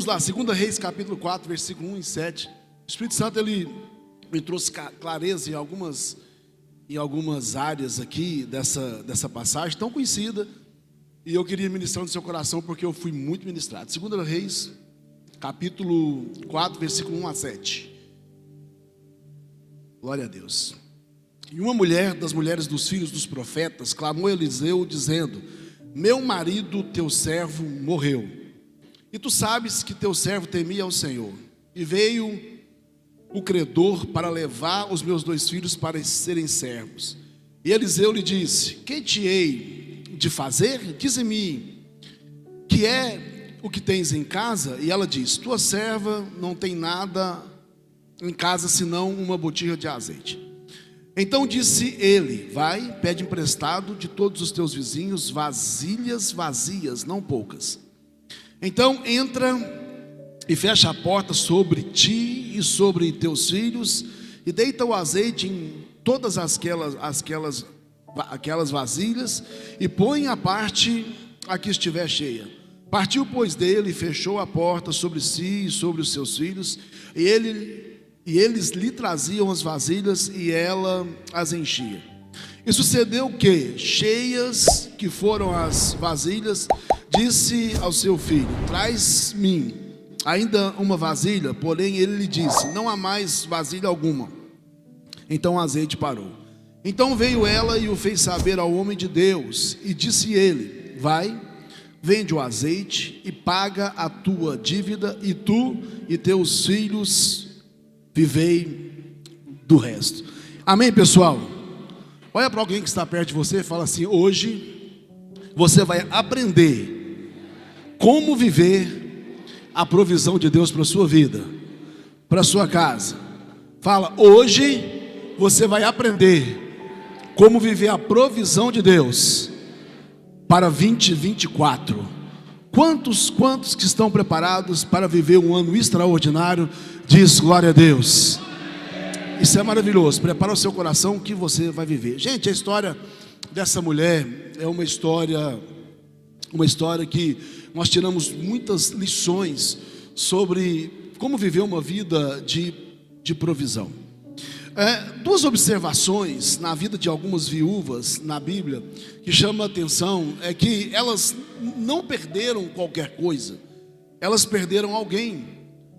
lá, 2 Reis capítulo 4, versículo 1 e 7. O Espírito Santo, ele me trouxe clareza em algumas áreas aqui dessa passagem tão conhecida, e eu queria ministrar no seu coração porque eu fui muito ministrado. 2 Reis capítulo 4, versículo 1 a 7. Glória a Deus. E uma mulher das mulheres dos filhos dos profetas clamou a Eliseu dizendo: meu marido, teu servo, morreu, e tu sabes que teu servo temia ao Senhor, e veio o credor para levar os meus 2 filhos para serem servos. E Eliseu lhe disse: que te hei de fazer? Dize-me, que é o que tens em casa? E ela disse: tua serva não tem nada em casa senão uma botija de azeite. Então disse ele: vai, pede emprestado de todos os teus vizinhos vasilhas vazias, não poucas. Então entra e fecha a porta sobre ti e sobre teus filhos, e deita o azeite em todas aquelas vasilhas, e põe a parte a que estiver cheia. Partiu, pois, dele, e fechou a porta sobre si e sobre os seus filhos, e eles lhe traziam as vasilhas, e ela as enchia. E sucedeu que, cheias que foram as vasilhas, disse ao seu filho: traz-me ainda uma vasilha. Porém ele lhe disse: não há mais vasilha alguma. Então o azeite parou. Então veio ela e o fez saber ao homem de Deus, e disse ele: vai, vende o azeite e paga a tua dívida, e tu e teus filhos vivei do resto. Amém, pessoal? Olha para alguém que está perto de você e fala assim: hoje você vai aprender como viver a provisão de Deus para a sua vida, para a sua casa. Fala: hoje você vai aprender como viver a provisão de Deus para 2024. Quantos que estão preparados para viver um ano extraordinário? Diz glória a Deus. Isso é maravilhoso. Prepara o seu coração que você vai viver. Gente, a história dessa mulher é uma história que nós tiramos muitas lições sobre como viver uma vida de provisão. Duas observações na vida de algumas viúvas na Bíblia que chamam a atenção é que elas não perderam qualquer coisa, elas perderam alguém.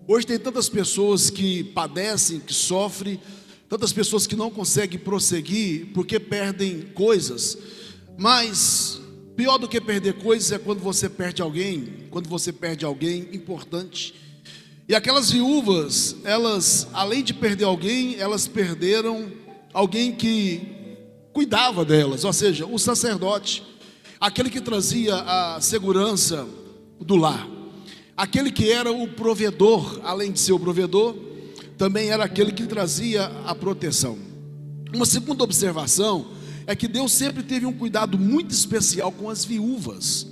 Hoje tem tantas pessoas que padecem, que sofrem, tantas pessoas que não conseguem prosseguir porque perdem coisas. Mas pior do que perder coisas é quando você perde alguém importante. E aquelas viúvas, elas, além de perder alguém, elas perderam alguém que cuidava delas, ou seja, o sacerdote, aquele que trazia a segurança do lar, aquele que era o provedor. Além de ser o provedor, também era aquele que trazia a proteção. Uma segunda observação é que Deus sempre teve um cuidado muito especial com as viúvas.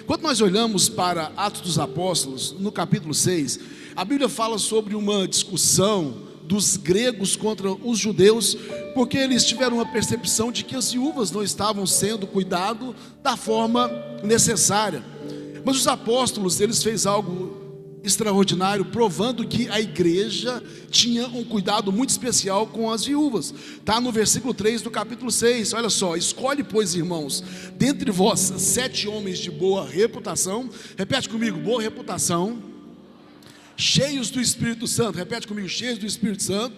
Quando nós olhamos para Atos dos Apóstolos, no capítulo 6, a Bíblia fala sobre uma discussão dos gregos contra os judeus, porque eles tiveram uma percepção de que as viúvas não estavam sendo cuidadas da forma necessária. Mas os apóstolos, eles fez algo extraordinário, provando que a igreja tinha um cuidado muito especial com as viúvas. Está no versículo 3 do capítulo 6, olha só: escolhe, pois, irmãos, dentre vós 7 homens de boa reputação, repete comigo: boa reputação, cheios do Espírito Santo, repete comigo: cheios do Espírito Santo,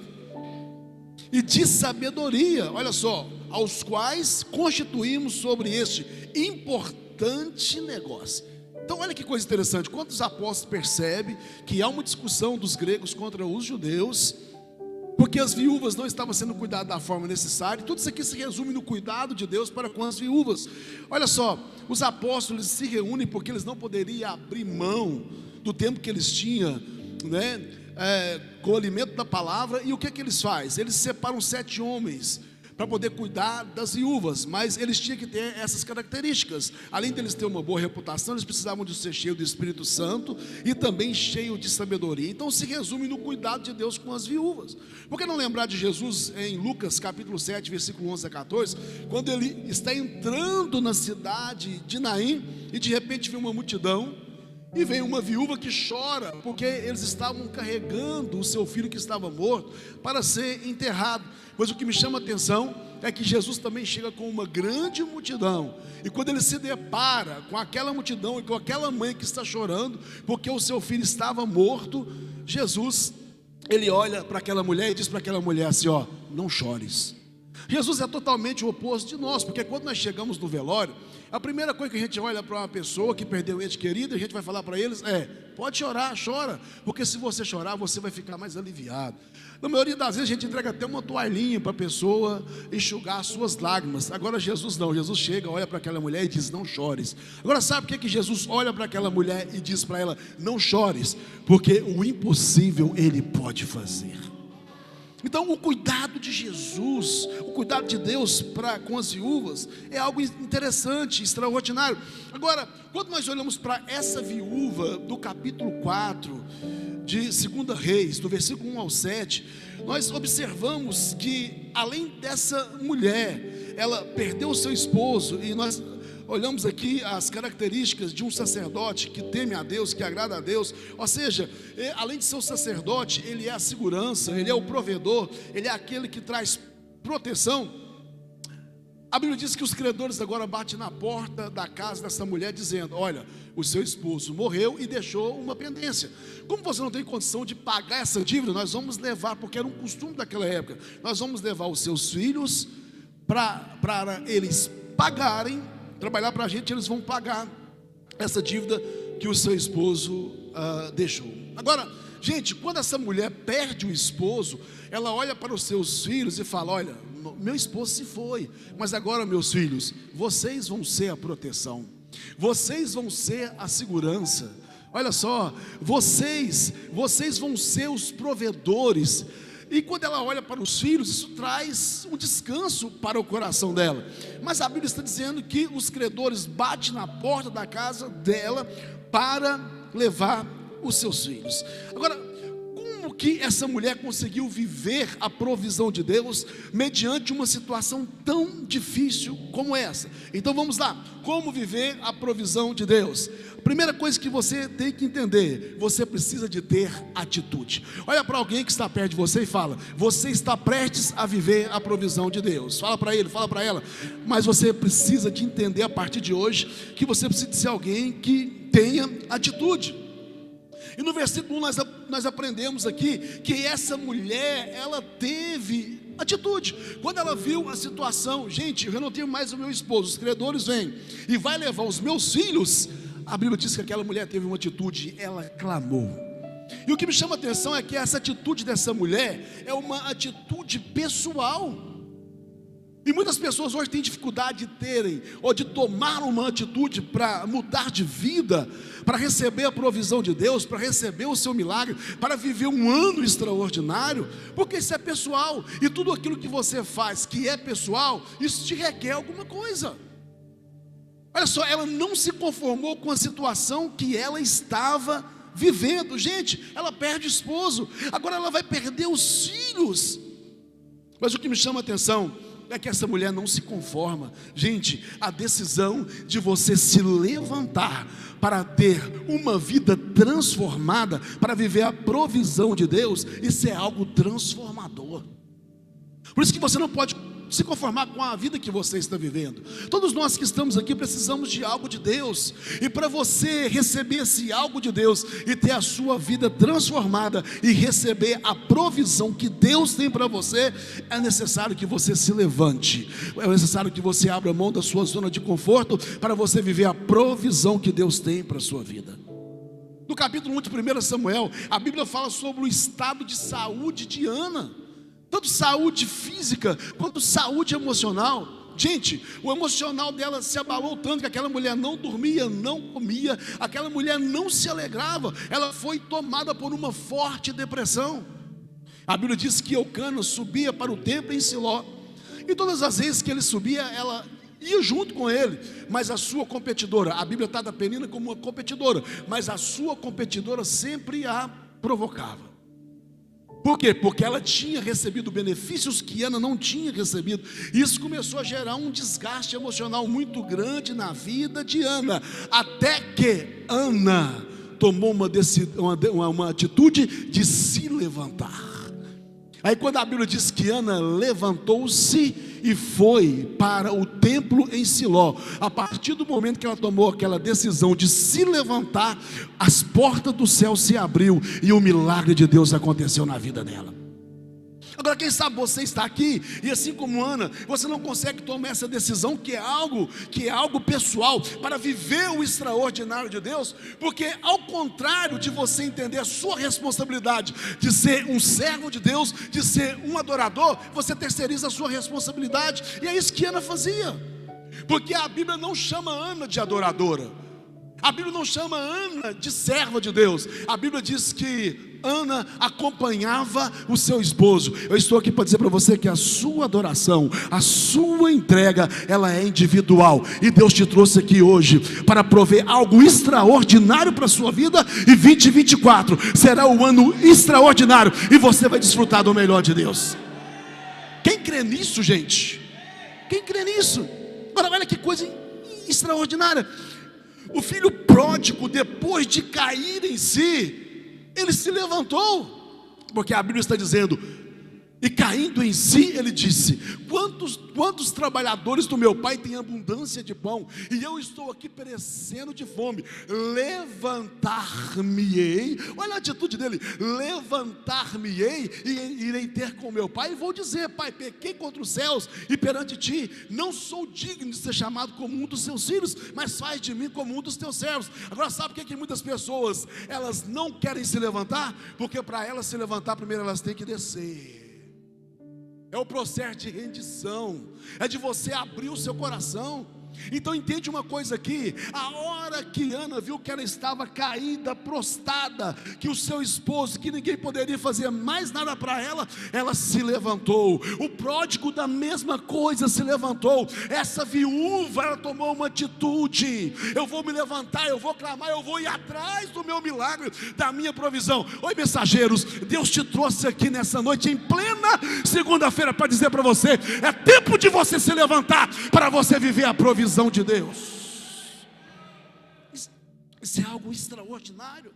e de sabedoria, olha só, aos quais constituímos sobre este importante negócio. Então olha que coisa interessante, quando os apóstolos percebem que há uma discussão dos gregos contra os judeus, porque as viúvas não estavam sendo cuidadas da forma necessária. Tudo isso aqui se resume no cuidado de Deus para com as viúvas. Olha só, os apóstolos se reúnem porque eles não poderiam abrir mão do tempo que eles tinham, né, com o alimento da palavra. E o que eles fazem? Eles separam 7 homens para poder cuidar das viúvas, mas eles tinham que ter essas características. Além deles ter uma boa reputação, eles precisavam de ser cheios do Espírito Santo e também cheios de sabedoria. Então se resume no cuidado de Deus com as viúvas. Por que não lembrar de Jesus em Lucas capítulo 7, versículo 11 a 14, quando ele está entrando na cidade de Naim e de repente vê uma multidão, E vem uma viúva que chora, porque eles estavam carregando o seu filho que estava morto para ser enterrado. Mas o que me chama a atenção é que Jesus também chega com uma grande multidão. E quando ele se depara com aquela multidão e com aquela mãe que está chorando, porque o seu filho estava morto, Jesus, ele olha para aquela mulher e diz para aquela mulher assim: ó, não chores. Jesus é totalmente o oposto de nós, porque quando nós chegamos no velório, a primeira coisa que a gente olha para uma pessoa que perdeu um ente querido, a gente vai falar para eles pode chorar, chora, porque se você chorar, você vai ficar mais aliviado. Na maioria das vezes a gente entrega até uma toalhinha para a pessoa enxugar as suas lágrimas. Agora Jesus não, Jesus chega, olha para aquela mulher e diz: não chores. Agora sabe por que Jesus olha para aquela mulher e diz para ela: não chores? Porque o impossível Ele pode fazer. Então o cuidado de Jesus, o cuidado de Deus com as viúvas é algo interessante, extraordinário. Agora, quando nós olhamos para essa viúva do capítulo 4 de 2 Reis, do versículo 1 ao 7, nós observamos que além dessa mulher, ela perdeu o seu esposo, e nós olhamos aqui as características de um sacerdote que teme a Deus, que agrada a Deus. Ou seja, além de ser o sacerdote, ele é a segurança, ele é o provedor, ele é aquele que traz proteção. A Bíblia diz que os credores agora batem na porta da casa dessa mulher dizendo: olha, o seu esposo morreu e deixou uma pendência. Como você não tem condição de pagar essa dívida, nós vamos levar, porque era um costume daquela época, nós vamos levar os seus filhos para eles pagarem, trabalhar para a gente, eles vão pagar essa dívida que o seu esposo deixou. Agora, gente, quando essa mulher perde o esposo, ela olha para os seus filhos e fala: olha, meu esposo se foi, mas agora, meus filhos, vocês vão ser a proteção, vocês vão ser a segurança. Olha só, vocês vão ser os provedores. E quando ela olha para os filhos, isso traz um descanso para o coração dela. Mas a Bíblia está dizendo que os credores batem na porta da casa dela para levar os seus filhos. Agora, como que essa mulher conseguiu viver a provisão de Deus mediante uma situação tão difícil como essa? Então vamos lá, como viver a provisão de Deus? Primeira coisa que você tem que entender: você precisa de ter atitude. Olha para alguém que está perto de você e fala: você está prestes a viver a provisão de Deus. Fala para ele, fala para ela. Mas você precisa de entender a partir de hoje que você precisa de ser alguém que tenha atitude. E no versículo 1 nós aprendemos aqui que essa mulher, ela teve atitude. Quando ela viu a situação: gente, eu não tenho mais o meu esposo, os credores vêm e vai levar os meus filhos. A Bíblia diz que aquela mulher teve uma atitude, ela clamou. E o que me chama a atenção é que essa atitude dessa mulher é uma atitude pessoal. E muitas pessoas hoje têm dificuldade de terem, ou de tomar uma atitude para mudar de vida, para receber a provisão de Deus, para receber o seu milagre, para viver um ano extraordinário, porque isso é pessoal. E tudo aquilo que você faz que é pessoal, isso te requer alguma coisa. Olha só, ela não se conformou com a situação que ela estava vivendo. Gente, ela perde o esposo, agora ela vai perder os filhos. Mas o que me chama a atenção é que essa mulher não se conforma. Gente, a decisão de você se levantar para ter uma vida transformada, para viver a provisão de Deus, isso é algo transformador. Por isso que você não pode se conformar com a vida que você está vivendo. Todos nós que estamos aqui precisamos de algo de Deus, e para você receber esse algo de Deus e ter a sua vida transformada e receber a provisão que Deus tem para você, é necessário que você se levante, é necessário que você abra mão da sua zona de conforto para você viver a provisão que Deus tem para a sua vida. No capítulo 1 de 1 Samuel, a Bíblia fala sobre o estado de saúde de Ana, tanto saúde física quanto saúde emocional. Gente, o emocional dela se abalou tanto que aquela mulher não dormia, não comia, aquela mulher não se alegrava, ela foi tomada por uma forte depressão. A Bíblia diz que Eucana subia para o templo em Siló, e todas as vezes que ele subia, ela ia junto com ele, mas a sua competidora, a Bíblia trata a Penina como uma competidora, mas a sua competidora sempre a provocava. Por quê? Porque ela tinha recebido benefícios que Ana não tinha recebido. Isso começou a gerar um desgaste emocional muito grande na vida de Ana, até que Ana tomou uma atitude de se levantar. Aí quando a Bíblia diz que Ana levantou-se e foi para o templo em Siló, a partir do momento que ela tomou aquela decisão de se levantar, as portas do céu se abriu e o milagre de Deus aconteceu na vida dela. Agora, quem sabe você está aqui e assim como Ana, você não consegue tomar essa decisão que é algo pessoal, para viver o extraordinário de Deus, porque ao contrário de você entender a sua responsabilidade de ser um servo de Deus, de ser um adorador, você terceiriza a sua responsabilidade, e é isso que Ana fazia, porque a Bíblia não chama Ana de adoradora, a Bíblia não chama Ana de serva de Deus, a Bíblia diz que Ana acompanhava o seu esposo. Eu estou aqui para dizer para você que a sua adoração, a sua entrega, ela é individual, e Deus te trouxe aqui hoje para prover algo extraordinário para a sua vida, e 2024 será um ano extraordinário, e você vai desfrutar do melhor de Deus. Quem crê nisso, gente? Quem crê nisso? Agora olha que coisa extraordinária. O filho pródigo, depois de cair em si, ele se levantou, porque a Bíblia está dizendo, e caindo em si, ele disse: quantos trabalhadores do meu pai têm abundância de pão, e eu estou aqui perecendo de fome. Levantar-me-ei, olha a atitude dele, levantar-me-ei e irei ter com meu pai, e vou dizer: pai, pequei contra os céus e perante ti, não sou digno de ser chamado como um dos seus filhos, mas faz de mim como um dos teus servos. Agora sabe por que muitas pessoas, elas não querem se levantar? Porque para elas se levantar, primeiro elas têm que descer. É o processo de rendição, é de você abrir o seu coração. Então entende uma coisa aqui, a hora que Ana viu que ela estava caída, prostrada, que o seu esposo, que ninguém poderia fazer mais nada para ela, ela se levantou. O pródigo da mesma coisa se levantou. Essa viúva, ela tomou uma atitude: eu vou me levantar, eu vou clamar, eu vou ir atrás do meu milagre, da minha provisão. Oi, mensageiros, Deus te trouxe aqui nessa noite, em plena segunda-feira, para dizer para você: é tempo de você se levantar, para você viver a provisão de Deus. Isso é algo extraordinário.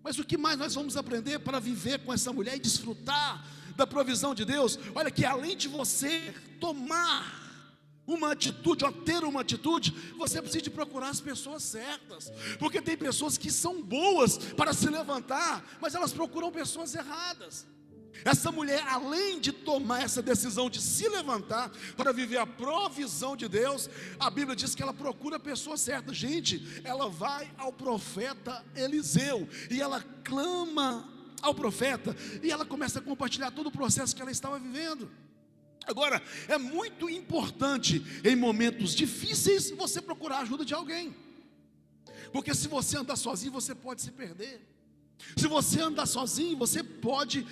Mas o que mais nós vamos aprender para viver com essa mulher e desfrutar da provisão de Deus? Olha que além de você tomar uma atitude, ou ter uma atitude, você precisa de procurar as pessoas certas, porque tem pessoas que são boas para se levantar, mas elas procuram pessoas erradas. Essa mulher, além de tomar essa decisão de se levantar para viver a provisão de Deus, a Bíblia diz que ela procura a pessoa certa. Gente, ela vai ao profeta Eliseu e ela clama ao profeta, e ela começa a compartilhar todo o processo que ela estava vivendo. Agora, é muito importante em momentos difíceis você procurar a ajuda de alguém, porque se você andar sozinho, você pode se perder. Se você andar sozinho, você pode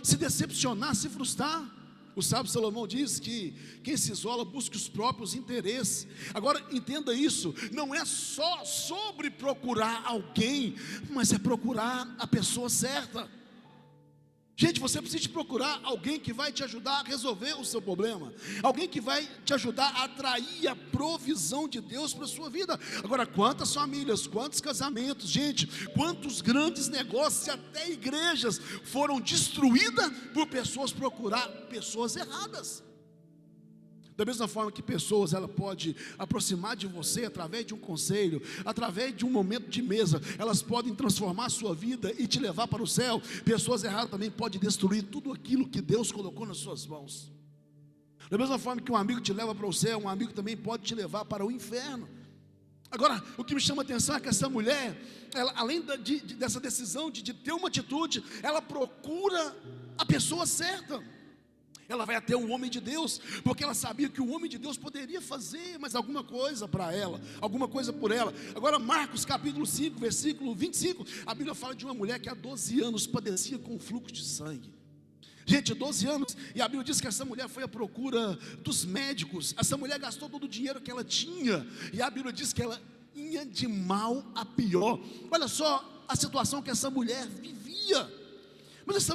se decepcionar, se frustrar. O sábio Salomão diz que quem se isola busca os próprios interesses. Agora entenda isso, não é só sobre procurar alguém, mas é procurar a pessoa certa. Gente, você precisa de procurar alguém que vai te ajudar a resolver o seu problema, alguém que vai te ajudar a atrair a provisão de Deus para a sua vida. Agora, quantas famílias, quantos casamentos, gente, quantos grandes negócios e até igrejas foram destruídas por pessoas procurar pessoas erradas. Da mesma forma que pessoas, ela pode aproximar de você através de um conselho, através de um momento de mesa, elas podem transformar a sua vida e te levar para o céu. Pessoas erradas também podem destruir tudo aquilo que Deus colocou nas suas mãos. Da mesma forma que um amigo te leva para o céu, um amigo também pode te levar para o inferno. Agora, o que me chama a atenção é que essa mulher, ela, além dessa decisão de ter uma atitude, ela procura a pessoa certa. Ela vai até o homem de Deus, porque ela sabia que o homem de Deus poderia fazer mais alguma coisa para ela, alguma coisa por ela. Agora Marcos capítulo 5, versículo 25, a Bíblia fala de uma mulher que há 12 anos padecia com fluxo de sangue. Gente, 12 anos, e a Bíblia diz que essa mulher foi à procura dos médicos. Essa mulher gastou todo o dinheiro que ela tinha, e a Bíblia diz que ela ia de mal a pior. Olha só a situação que essa mulher vivia. Mas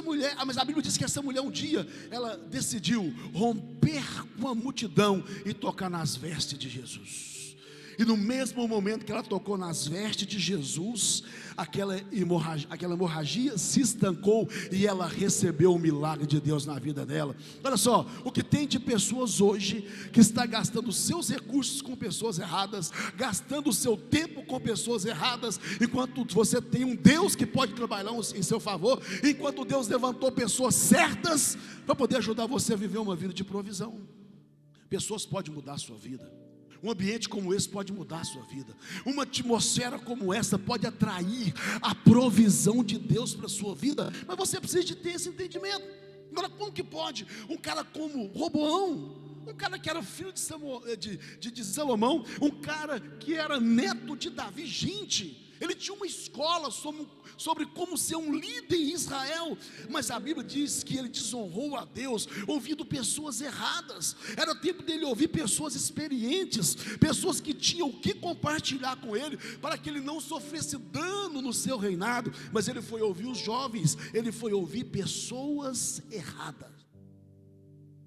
a Bíblia diz que essa mulher um dia, ela decidiu romper com a multidão e tocar nas vestes de Jesus. E no mesmo momento que ela tocou nas vestes de Jesus, aquela hemorragia se estancou e ela recebeu o milagre de Deus na vida dela. Olha só, o que tem de pessoas hoje que está gastando seus recursos com pessoas erradas, gastando o seu tempo com pessoas erradas, enquanto você tem um Deus que pode trabalhar em seu favor, enquanto Deus levantou pessoas certas para poder ajudar você a viver uma vida de provisão. Pessoas podem mudar a sua vida. Um ambiente como esse pode mudar a sua vida. Uma atmosfera como essa pode atrair a provisão de Deus para a sua vida. Mas você precisa de ter esse entendimento. Agora, como que pode um cara como Roboão, um cara que era filho de Salomão, um cara que era neto de Davi, gente, ele tinha uma escola sobre como ser um líder em Israel, mas a Bíblia diz que ele desonrou a Deus, ouvindo pessoas erradas. Era tempo dele ouvir pessoas experientes, pessoas que tinham o que compartilhar com ele, para que ele não sofresse dano no seu reinado. Mas ele foi ouvir os jovens, ele foi ouvir pessoas erradas.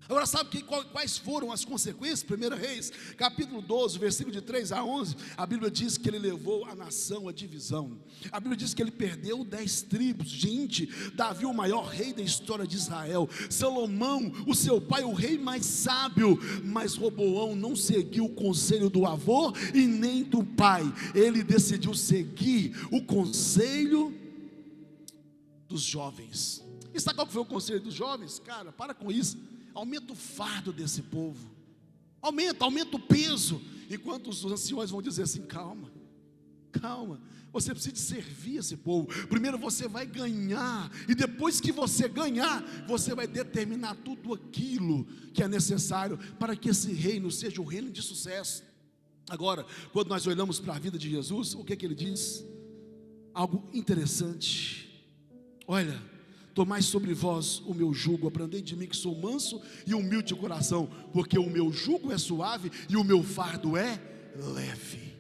Agora sabe quais foram as consequências? 1 Reis, capítulo 12, versículo de 3 a 11, a Bíblia diz que ele levou a nação à divisão. A Bíblia diz que ele perdeu 10 tribos. Gente, Davi, o maior rei da história de Israel, Salomão, o seu pai, o rei mais sábio, mas Roboão não seguiu o conselho do avô e nem do pai. Ele decidiu seguir o conselho dos jovens. E sabe qual foi o conselho dos jovens? Cara, para com isso. Aumenta o fardo desse povo, aumenta o peso, enquanto os anciões vão dizer assim: calma, você precisa servir esse povo. Primeiro você vai ganhar, e depois que você ganhar, você vai determinar tudo aquilo que é necessário para que esse reino seja um reino de sucesso. Agora, quando nós olhamos para a vida de Jesus, o que ele diz? Algo interessante. Olha: tomai sobre vós o meu jugo, aprendei de mim que sou manso e humilde de coração, porque o meu jugo é suave e o meu fardo é leve.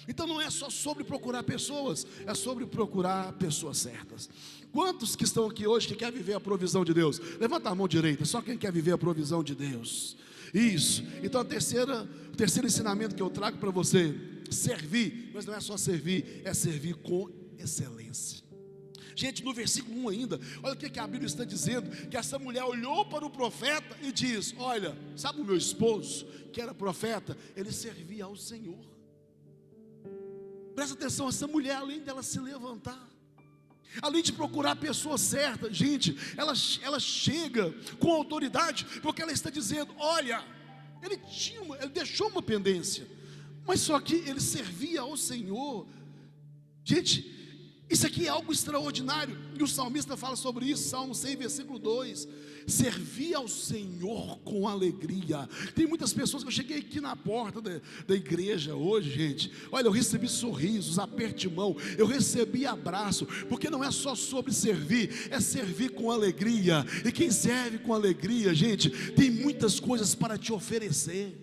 Então não é só sobre procurar pessoas, é sobre procurar pessoas certas. Quantos que estão aqui hoje que quer viver a provisão de Deus? Levanta a mão direita, só quem quer viver a provisão de Deus. Isso. Então o terceiro ensinamento que eu trago para você: servir, mas não é só servir, é servir com excelência. Gente, no versículo 1 ainda, olha o que a Bíblia está dizendo: que essa mulher olhou para o profeta e diz: olha, sabe o meu esposo, que era profeta, ele servia ao Senhor. Presta atenção, essa mulher, além dela se levantar, além de procurar a pessoa certa, gente, ela chega com autoridade, porque ela está dizendo: olha, ele deixou uma pendência, mas só que ele servia ao Senhor. Gente, isso aqui é algo extraordinário, e o salmista fala sobre isso, Salmo 100, versículo 2, servir ao Senhor com alegria. Tem muitas pessoas que eu cheguei aqui na porta da igreja hoje, gente, olha, eu recebi sorrisos, aperto de mão, eu recebi abraço, porque não é só sobre servir, é servir com alegria, e quem serve com alegria, gente, tem muitas coisas para te oferecer.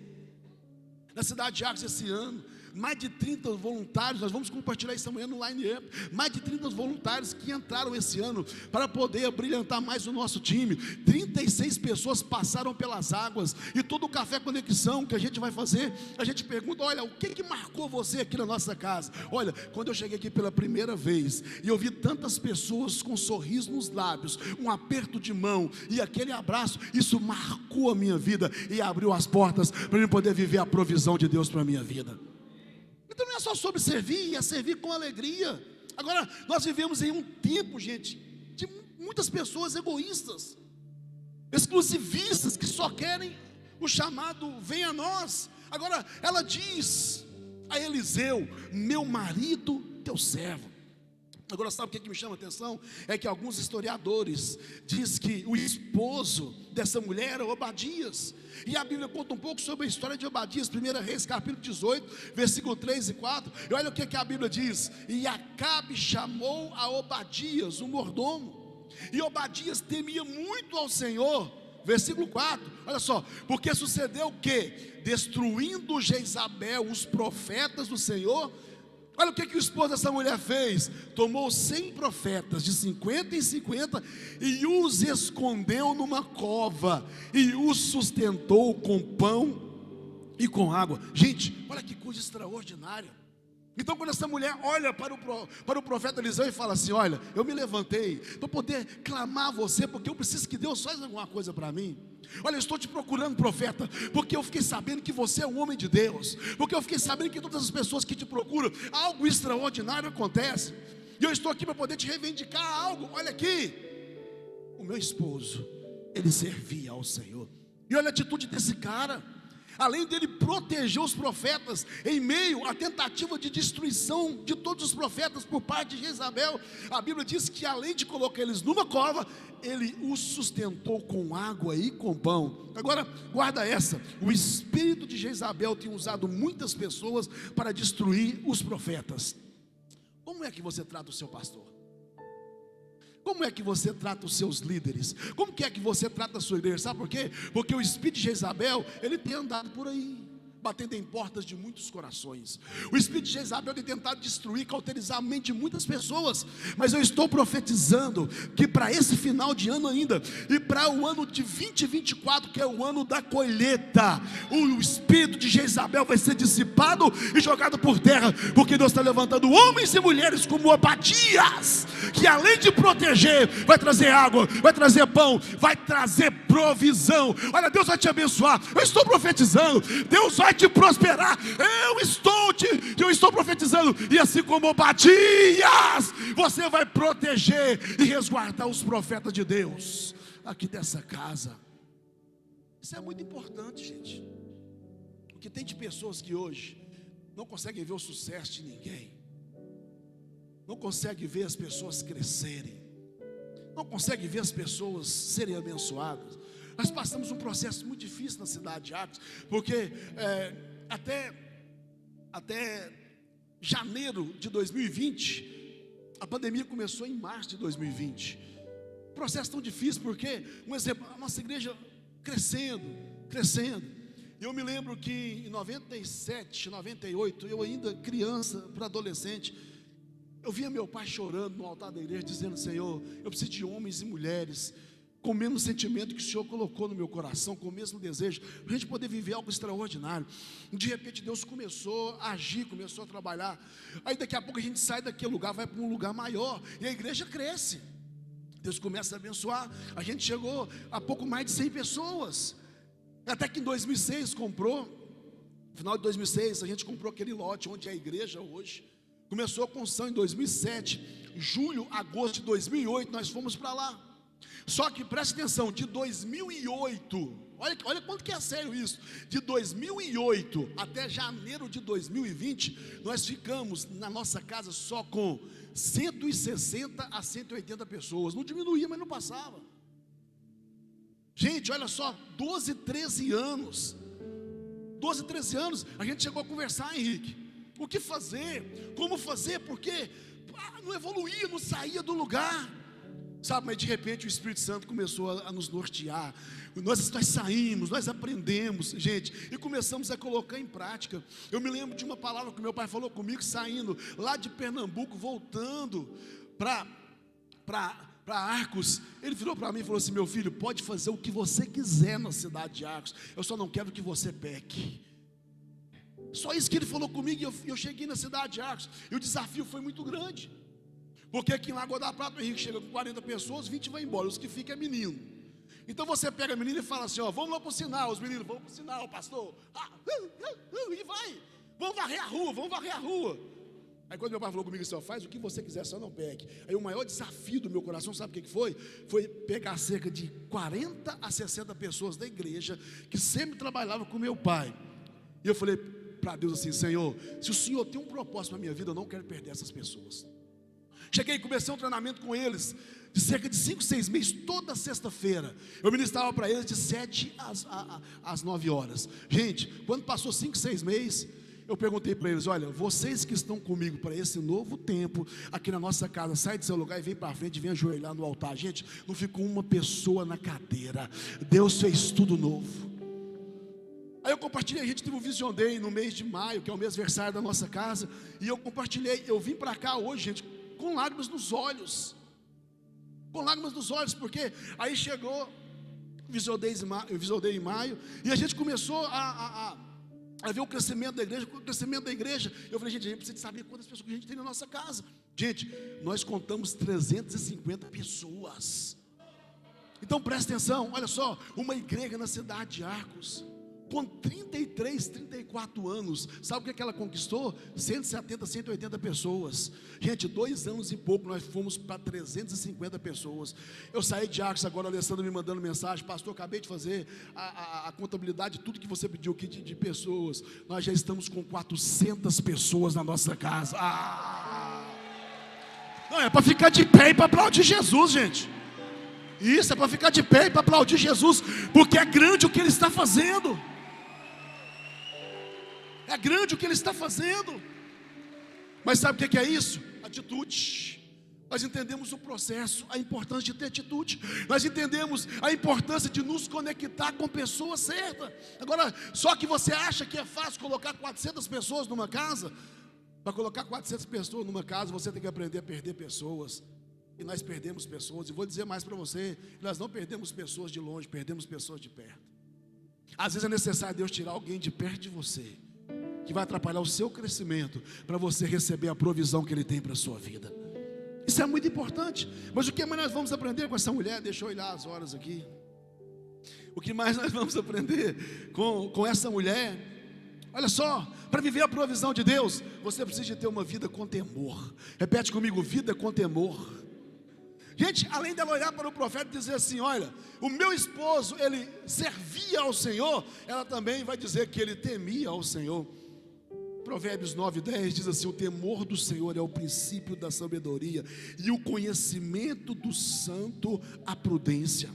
Na cidade de Arcos esse ano, mais de 30 voluntários, nós vamos compartilhar isso amanhã no Line Up, mais de 30 voluntários que entraram esse ano para poder brilhantar mais o nosso time. 36 pessoas passaram pelas águas, e todo o Café Conexão que a gente vai fazer, a gente pergunta: olha, o que marcou você aqui na nossa casa? Olha, quando eu cheguei aqui pela primeira vez, e eu vi tantas pessoas com um sorriso nos lábios, um aperto de mão, e aquele abraço, isso marcou a minha vida, e abriu as portas para eu poder viver a provisão de Deus para a minha vida. Então não é só sobre servir, é servir com alegria. Agora, nós vivemos em um tempo, gente, de muitas pessoas egoístas, exclusivistas, que só querem o chamado vem a nós. Agora, ela diz a Eliseu: meu marido, teu servo. Agora, sabe o que me chama a atenção? É que alguns historiadores dizem que o esposo dessa mulher era Obadias, e a Bíblia conta um pouco sobre a história de Obadias. 1 Reis, capítulo 18, versículo 3 e 4, e olha o que a Bíblia diz: e Acabe chamou a Obadias, o mordomo, e Obadias temia muito ao Senhor. Versículo 4, olha só: porque sucedeu que, destruindo Jezabel os profetas do Senhor, olha o que o esposo dessa mulher fez: tomou 100 profetas, de 50 em 50, e os escondeu numa cova, e os sustentou com pão e com água. Gente, olha que coisa extraordinária. Então quando essa mulher olha para o profeta Eliseu e fala assim: olha, eu me levantei para poder clamar a você, porque eu preciso que Deus faça alguma coisa para mim. Olha, eu estou te procurando, profeta, porque eu fiquei sabendo que você é um homem de Deus, porque eu fiquei sabendo que todas as pessoas que te procuram, algo extraordinário acontece, e eu estou aqui para poder te reivindicar algo. Olha aqui, o meu esposo, ele servia ao Senhor. E olha a atitude desse cara. Além dele proteger os profetas em meio à tentativa de destruição de todos os profetas por parte de Jezabel, a Bíblia diz que além de colocar eles numa cova, ele os sustentou com água e com pão. Agora, guarda essa: o espírito de Jezabel tem usado muitas pessoas para destruir os profetas. Como é que você trata o seu pastor? Como é que você trata os seus líderes? Como que é que você trata a sua igreja? Sabe por quê? Porque o espírito de Jezabel, ele tem andado por aí, batendo em portas de muitos corações. O espírito de Jezabel tem tentado destruir, cauterizar a mente de muitas pessoas. Mas eu estou profetizando que para esse final de ano ainda, e para o ano de 2024, que é o ano da colheita, o espírito de Jezabel vai ser dissipado e jogado por terra, porque Deus está levantando homens e mulheres como Obadias, que além de proteger, vai trazer água, vai trazer pão, vai trazer provisão. Olha, Deus vai te abençoar. Eu estou profetizando, Deus vai te prosperar. Eu estou profetizando. E assim como Obadias, você vai proteger e resguardar os profetas de Deus aqui dessa casa. Isso é muito importante, gente. Porque tem de pessoas que hoje não conseguem ver o sucesso de ninguém, não conseguem ver as pessoas crescerem, não conseguem ver as pessoas serem abençoadas. Nós passamos um processo muito difícil na cidade de Arcos, porque até janeiro de 2020, a pandemia começou em março de 2020. Processo tão difícil, porque, um exemplo, a nossa igreja crescendo. Eu me lembro que em 97, 98, eu ainda criança para adolescente, eu via meu pai chorando no altar da igreja, dizendo: Senhor, eu preciso de homens e mulheres com o mesmo sentimento que o Senhor colocou no meu coração, com o mesmo desejo, para a gente poder viver algo extraordinário. De repente Deus começou a agir, começou a trabalhar. Aí daqui a pouco a gente sai daquele lugar, vai para um lugar maior, e a igreja cresce. Deus começa a abençoar. A gente chegou a pouco mais de 100 pessoas. Até que em 2006 no final de 2006, a gente comprou aquele lote onde é a igreja hoje. Começou a construção em 2007, julho, agosto de 2008, nós fomos para lá. Só que preste atenção, de 2008, olha quanto que é sério isso, de 2008 até janeiro de 2020, nós ficamos na nossa casa só com 160 a 180 pessoas, não diminuía, mas não passava. Gente, olha só, 12, 13 anos, a gente chegou a conversar, Henrique, o que fazer, como fazer, porque não evoluía, não saía do lugar. Sabe, mas de repente o Espírito Santo começou a nos nortear. Nós saímos, nós aprendemos, gente, e começamos a colocar em prática. Eu me lembro de uma palavra que meu pai falou comigo, saindo lá de Pernambuco, voltando para Arcos. Ele virou para mim e falou assim: meu filho, pode fazer o que você quiser na cidade de Arcos, eu só não quero que você peque. Só isso que ele falou comigo, e eu cheguei na cidade de Arcos, e o desafio foi muito grande. Porque aqui em Lagoa da Prata, o Henrique chega com 40 pessoas, 20 vai embora, os que ficam é menino. Então você pega a menina e fala assim: ó, vamos lá para o sinal. Os meninos: vamos para o sinal, pastor. E vai, vamos varrer a rua. Aí quando meu pai falou comigo assim: ó, faz o que você quiser, só não pegue. Aí o maior desafio do meu coração, sabe o que foi? Foi pegar cerca de 40 a 60 pessoas da igreja, que sempre trabalhavam com meu pai. E eu falei para Deus assim: Senhor, se o Senhor tem um propósito na minha vida, eu não quero perder essas pessoas. Cheguei e comecei um treinamento com eles, de cerca de 5, 6 meses, toda sexta-feira. Eu ministrava para eles de 7 às 9 horas. Gente, quando passou 5, 6 meses, eu perguntei para eles: olha, vocês que estão comigo para esse novo tempo, aqui na nossa casa, sai do seu lugar e vem para frente, vem ajoelhar no altar. Gente, não ficou uma pessoa na cadeira. Deus fez tudo novo. Aí eu compartilhei, a gente teve um Vision Day no mês de maio, que é o mês aniversário da nossa casa, e eu compartilhei, eu vim para cá hoje, gente, com lágrimas nos olhos, porque aí chegou o Vision Day em maio, e a gente começou a Aí veio o crescimento da igreja, o crescimento da igreja. Eu falei, gente, a gente precisa saber quantas pessoas que a gente tem na nossa casa. Gente, nós contamos 350 pessoas. Então presta atenção, olha só, uma igreja na cidade de Arcos, com 33, 34 anos, sabe o que ela conquistou? 170, 180 pessoas. Gente, 2 anos e pouco nós fomos para 350 pessoas. Eu saí de Arcos, agora o Alessandro me mandando mensagem: pastor, acabei de fazer a contabilidade de tudo que você pediu aqui de pessoas. Nós já estamos com 400 pessoas na nossa casa. Não, é para ficar de pé e para aplaudir Jesus, gente. Isso, é para ficar de pé e para aplaudir Jesus, porque é grande o que Ele está fazendo. É grande o que Ele está fazendo. Mas sabe o que é isso? Atitude. Nós entendemos o processo, a importância de ter atitude. Nós entendemos a importância de nos conectar com pessoas certas. Agora, só que você acha que é fácil colocar 400 pessoas numa casa? Para colocar 400 pessoas numa casa, você tem que aprender a perder pessoas. E nós perdemos pessoas. E vou dizer mais para você: nós não perdemos pessoas de longe, perdemos pessoas de perto. Às vezes é necessário Deus tirar alguém de perto de você, que vai atrapalhar o seu crescimento, para você receber a provisão que Ele tem para a sua vida. Isso é muito importante. Mas o que mais nós vamos aprender com essa mulher? Deixa eu olhar as horas aqui. O que mais nós vamos aprender com essa mulher? Olha só, para viver a provisão de Deus, você precisa de ter uma vida com temor. Repete comigo: vida com temor. Gente, além dela olhar para o profeta e dizer assim: olha, o meu esposo, ele servia ao Senhor, ela também vai dizer que ele temia ao Senhor. Provérbios 9:10 diz assim: o temor do Senhor é o princípio da sabedoria, e o conhecimento do santo a prudência.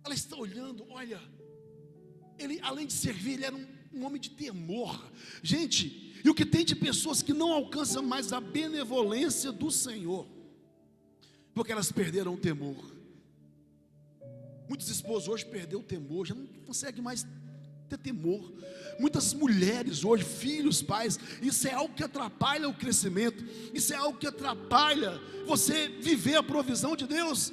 Ela está olhando, olha, ele, além de servir, ele era um homem de temor. Gente, e o que tem de pessoas que não alcançam mais a benevolência do Senhor, porque elas perderam o temor. Muitos esposos hoje perderam o temor, já não conseguem mais ter temor. Muitas mulheres hoje, filhos, pais, isso é algo que atrapalha o crescimento, isso é algo que atrapalha você viver a provisão de Deus.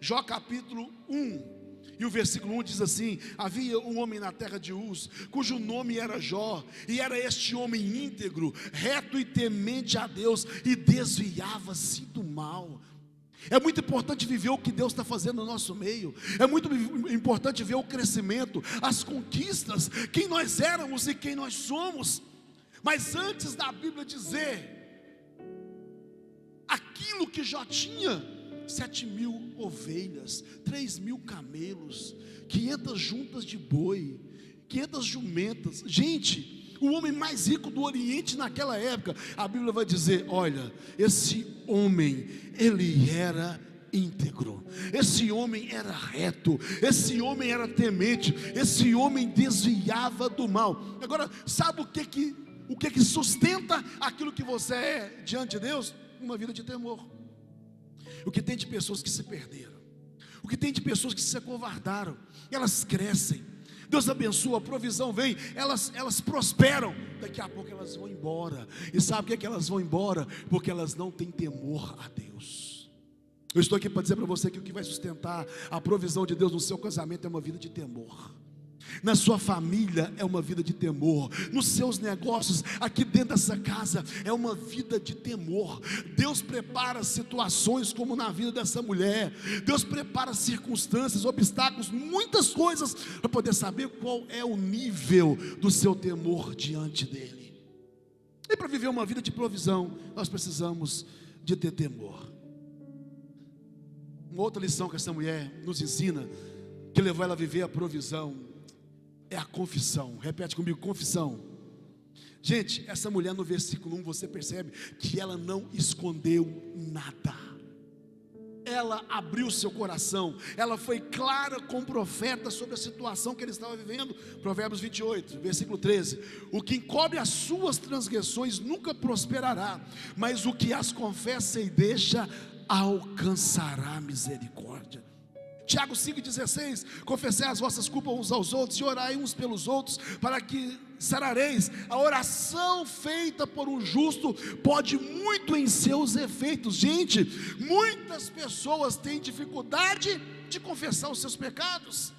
Jó capítulo 1 e o versículo 1 diz assim: havia um homem na terra de Uz, cujo nome era Jó, e era este homem íntegro, reto e temente a Deus, e desviava-se do mal. É muito importante viver o que Deus está fazendo no nosso meio. É muito importante ver o crescimento, as conquistas, quem nós éramos e quem nós somos. Mas antes da Bíblia dizer aquilo que Jó tinha: 7.000 ovelhas, 3.000 camelos, 500 juntas de boi, 500 jumentas. Gente, o homem mais rico do Oriente naquela época, a Bíblia vai dizer: olha, esse homem, ele era íntegro, esse homem era reto, esse homem era temente, esse homem desviava do mal. Agora, sabe o que sustenta aquilo que você é diante de Deus? Uma vida de temor. O que tem de pessoas que se perderam, o que tem de pessoas que se acovardaram, elas crescem, Deus abençoa, a provisão vem, elas prosperam, daqui a pouco elas vão embora. E sabe por que elas vão embora? Porque elas não têm temor a Deus. Eu estou aqui para dizer para você que o que vai sustentar a provisão de Deus no seu casamento é uma vida de temor. Na sua família é uma vida de temor. Nos seus negócios, aqui dentro dessa casa, é uma vida de temor. Deus prepara situações como na vida dessa mulher. Deus prepara circunstâncias, obstáculos, muitas coisas, para poder saber qual é o nível do seu temor diante dele. E para viver uma vida de provisão, nós precisamos de ter temor. Uma outra lição que essa mulher nos ensina, que levou ela a viver a provisão, é a confissão. Repete comigo: confissão. Gente, essa mulher no versículo 1, você percebe que ela não escondeu nada. Ela abriu seu coração, ela foi clara com o profeta sobre a situação que ele estava vivendo. Provérbios 28, versículo 13: o que encobre as suas transgressões nunca prosperará, mas o que as confessa e deixa alcançará misericórdia. Tiago 5,16: confessai as vossas culpas uns aos outros e orai uns pelos outros, para que sarareis. A oração feita por um justo pode muito em seus efeitos. Gente, muitas pessoas têm dificuldade de confessar os seus pecados.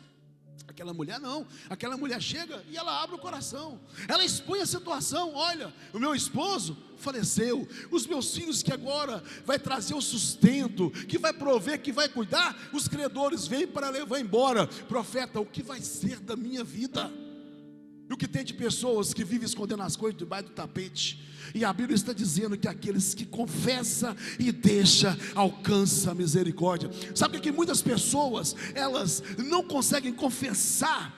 Aquela mulher não, aquela mulher chega e ela abre o coração, ela expõe a situação. Olha, o meu esposo faleceu, os meus filhos que agora vai trazer o sustento, que vai prover, que vai cuidar, os credores vêm para levar embora. Profeta, o que vai ser da minha vida? E o que tem de pessoas que vivem escondendo as coisas debaixo do tapete? E a Bíblia está dizendo que aqueles que confessam e deixam, alcançam a misericórdia. Sabe que muitas pessoas, elas não conseguem confessar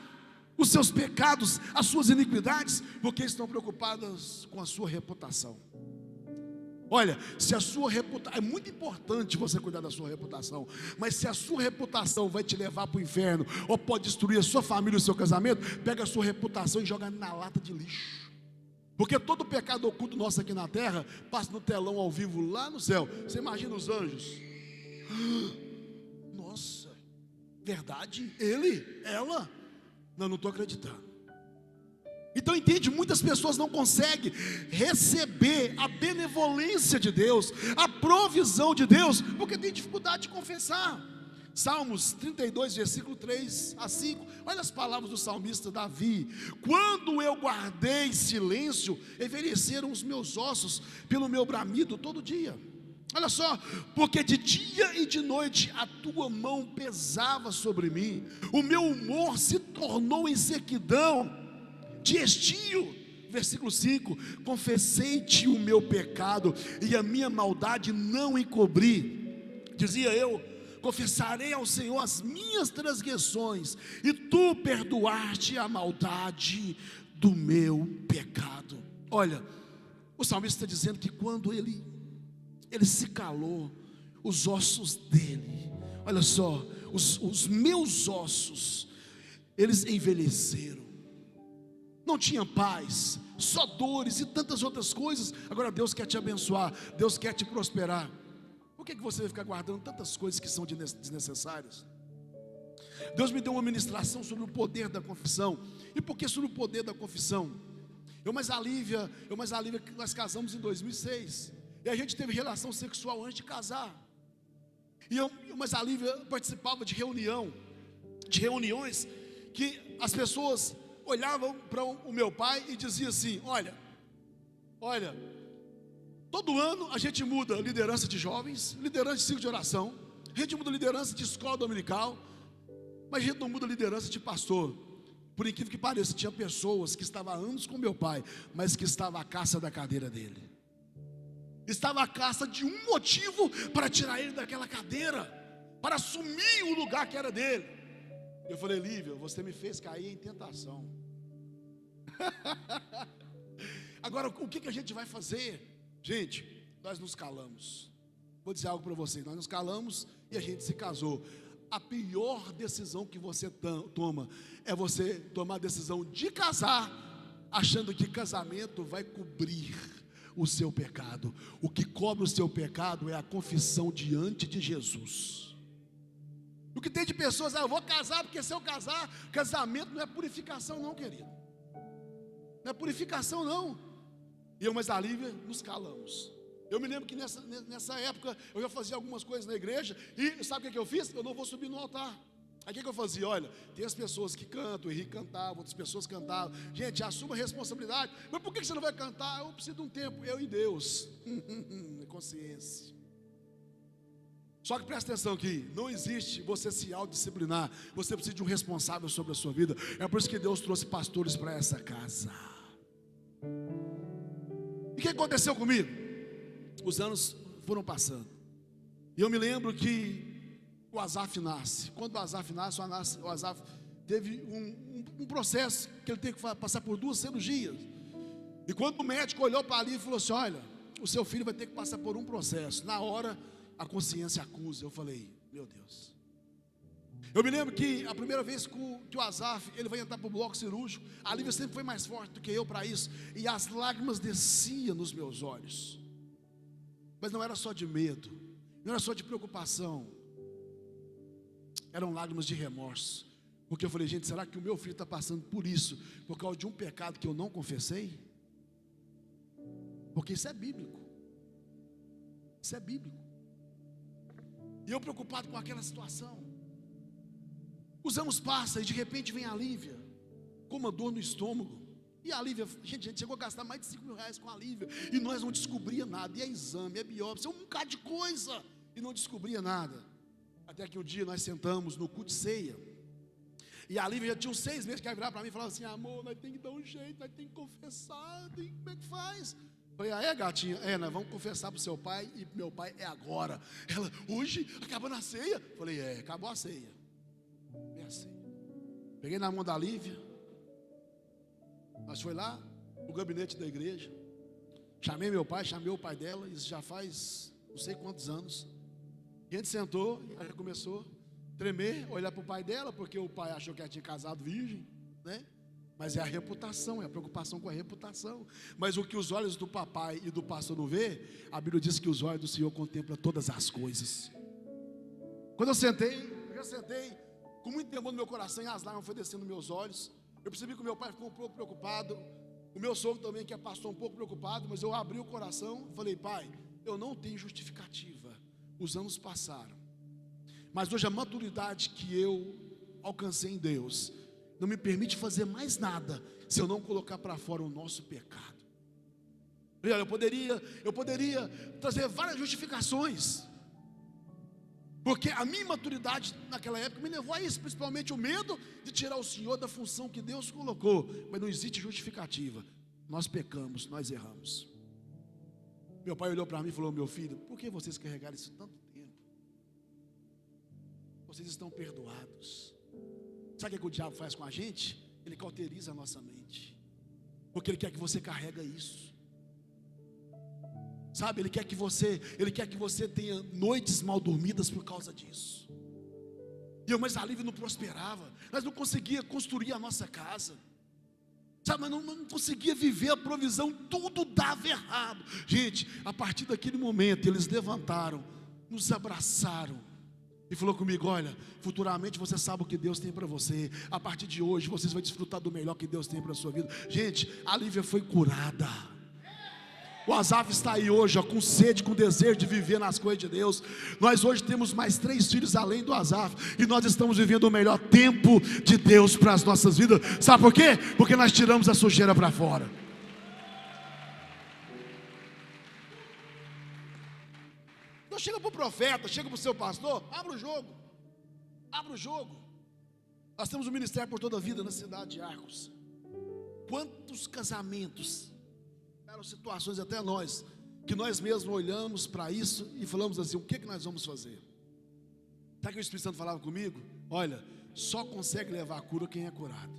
os seus pecados, as suas iniquidades, porque estão preocupadas com a sua reputação. Olha, se a sua reputação, é muito importante você cuidar da sua reputação, mas se a sua reputação vai te levar para o inferno, ou pode destruir a sua família, o seu casamento, pega a sua reputação e joga na lata de lixo. Porque todo pecado oculto nosso aqui na terra passa no telão ao vivo lá no céu. Você imagina os anjos? Nossa, verdade? Ele? Ela? Não estou acreditando. Então entende, muitas pessoas não conseguem receber a benevolência de Deus, a provisão de Deus, porque tem dificuldade de confessar. Salmos 32, versículo 3 a 5, olha as palavras do salmista Davi: quando eu guardei silêncio, envelheceram os meus ossos pelo meu bramido todo dia. Olha só, porque de dia e de noite a tua mão pesava sobre mim, o meu humor se tornou em sequidão de estio. Versículo 5: confessei-te o meu pecado e a minha maldade não encobri. Dizia eu: confessarei ao Senhor as minhas transgressões, e tu perdoaste a maldade do meu pecado. Olha, o salmista está dizendo que quando ele se calou, os ossos dele, olha só, os meus ossos, eles envelheceram. Não tinha paz, só dores e tantas outras coisas. Agora Deus quer te abençoar, Deus quer te prosperar. Por que você vai ficar guardando tantas coisas que são desnecessárias? Deus me deu uma ministração sobre o poder da confissão. E por que sobre o poder da confissão? Eu mais a Lívia, nós casamos em 2006. E a gente teve relação sexual antes de casar. E eu mais a Lívia participava de reuniões que as pessoas olhavam para o meu pai e diziam assim: olha, todo ano a gente muda liderança de jovens, liderança de ciclo de oração, a gente muda liderança de escola dominical, mas a gente não muda liderança de pastor. Por incrível que pareça, tinha pessoas que estavam há anos com meu pai, mas que estavam à caça da cadeira dele, estava à caça de um motivo para tirar ele daquela cadeira, para assumir o lugar que era dele. Eu falei: Lívia, você me fez cair em tentação. Agora, o que a gente vai fazer? Gente, nós nos calamos. Vou dizer algo para vocês: nós nos calamos e a gente se casou. A pior decisão que você toma é você tomar a decisão de casar, achando que casamento vai cobrir o seu pecado. O que cobre o seu pecado é a confissão diante de Jesus. O que tem de pessoas: eu vou casar porque se eu casar, casamento não é purificação não, querido. Não é purificação não. E eu mais a Lívia nos calamos. Eu me lembro que nessa época eu já fazia algumas coisas na igreja. E sabe o que eu fiz? Eu não vou subir no altar. Aí o que eu fazia? Olha, tem as pessoas que cantam, o Henrique cantava, outras pessoas cantavam. Gente, assuma a responsabilidade. Mas por que você não vai cantar? Eu preciso de um tempo, eu e Deus. Consciência. Só que presta atenção aqui, não existe você se autodisciplinar. Você precisa de um responsável sobre a sua vida. É por isso que Deus trouxe pastores para essa casa. E o que aconteceu comigo? Os anos foram passando. E eu me lembro que o Asaf nasce. Quando o Asaf nasce, o Asaf teve um processo que ele teve que passar por 2 cirurgias. E quando o médico olhou para ali e falou assim: olha, o seu filho vai ter que passar por um processo. Na hora, a consciência acusa. Eu falei: meu Deus. Eu me lembro que a primeira vez que o Asaf, ele vai entrar para o bloco cirúrgico, a Lívia sempre foi mais forte do que eu para isso, e as lágrimas desciam nos meus olhos. Mas não era só de medo, não era só de preocupação, eram lágrimas de remorso. Porque eu falei: gente, será que o meu filho está passando por isso por causa de um pecado que eu não confessei? Porque isso é bíblico. Isso é bíblico. E eu preocupado com aquela situação. Os anos passam e de repente vem a Lívia com uma dor no estômago. E a Lívia, gente, a gente chegou a gastar mais de 5 mil reais com a Lívia, e nós não descobria nada. E é exame, é biópsia, é um bocado de coisa, e não descobria nada. Até que um dia nós sentamos no culto de ceia, e a Lívia já tinha uns 6 meses que ia virar para mim e falava assim: amor, nós temos que dar um jeito, nós temos que confessar, como é que faz? Eu falei: ah, é, gatinha? Nós vamos confessar para o seu pai, e meu pai é agora. Ela: hoje, acabando a ceia? Eu falei: acabou a ceia. É a ceia. Peguei na mão da Lívia, nós foi lá no gabinete da igreja, chamei meu pai, chamei o pai dela, isso já faz não sei quantos anos. E a gente sentou, e ela começou a tremer, olhar para o pai dela, porque o pai achou que ela tinha casado virgem, né? Mas é a reputação, é a preocupação com a reputação. Mas o que os olhos do papai e do pastor não vê, a Bíblia diz que os olhos do Senhor contemplam todas as coisas. Quando eu já sentei com muito temor no meu coração, e as lágrimas foram descendo nos meus olhos. Eu percebi que o meu pai ficou um pouco preocupado, o meu sogro também, que é pastor, um pouco preocupado. Mas eu abri o coração e falei: pai, eu não tenho justificativa, os anos passaram, mas hoje a maturidade que eu alcancei em Deus não me permite fazer mais nada se eu não colocar para fora o nosso pecado. E olha, eu poderia trazer várias justificações, porque a minha maturidade naquela época me levou a isso, principalmente o medo de tirar o Senhor da função que Deus colocou. Mas não existe justificativa. Nós pecamos, nós erramos. Meu pai olhou para mim e falou: meu filho, por que vocês carregaram isso tanto tempo? Vocês estão perdoados. Sabe o que o diabo faz com a gente? Ele cauteriza a nossa mente, porque ele quer que você carrega isso. Sabe, ele quer que você tenha noites mal dormidas por causa disso. Mas a Lívia não prosperava, nós não conseguia construir a nossa casa, sabe, mas não conseguia viver a provisão, tudo dava errado. Gente, a partir daquele momento eles levantaram, nos abraçaram e falou comigo: olha, futuramente você sabe o que Deus tem para você. A partir de hoje vocês vão desfrutar do melhor que Deus tem para a sua vida. Gente, a Lívia foi curada. O Asaf está aí hoje, ó, com sede, com desejo de viver nas coisas de Deus. Nós hoje temos mais 3 filhos além do Asaf, e nós estamos vivendo o melhor tempo de Deus para as nossas vidas. Sabe por quê? Porque nós tiramos a sujeira para fora. Não chega para o profeta, chega para o seu pastor: abra o jogo, abra o jogo. Nós temos um ministério por toda a vida na cidade de Arcos. Quantos casamentos, situações até nós, que nós mesmos olhamos para isso e falamos assim: o que nós vamos fazer? Sabe que o Espírito Santo falava comigo? Olha, só consegue levar a cura quem é curado,